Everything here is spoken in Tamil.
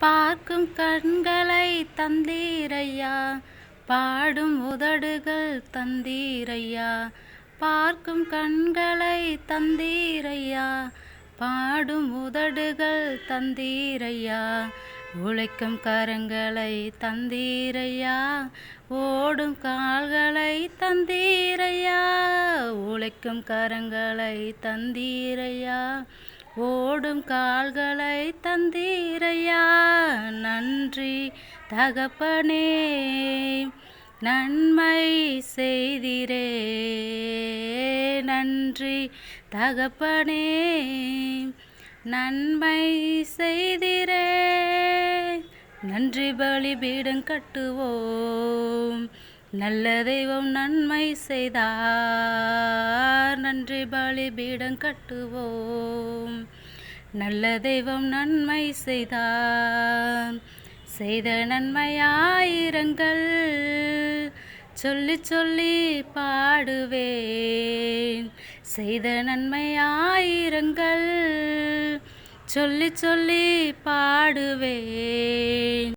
பார்க்கும் கண்களை தந்தீரையா, பாடும் உதடுகள் தந்தீரையா. பார்க்கும் கண்களை தந்தீரையா, பாடும் உதடுகள் தந்தீரையா. உழைக்கும் கரங்களை தந்தீரையா, ஓடும் கால்களை தந்தீரையா. உழைக்கும் கரங்களை தந்தீரையா, ஓடும் கால்களை தந்தீரையா. நன்றி தகப்பனே, நன்மை செய்திரே. நன்றி தகப்பனே, நன்மை செய்திரே. நன்றி பலிபீடம் கட்டுவோம், நல்ல தெய்வம் நன்மை செய்தார். நன்றி பலிபீடம் கட்டுவோம், நல்ல தெய்வம் நன்மை செய்தார். செய்த நன்மையாயிரங்கள் சொல்லி சொல்லி பாடுவேன். செய்த நன்மையாயிரங்கள் சொல்லி சொல்லி பாடுவேன்.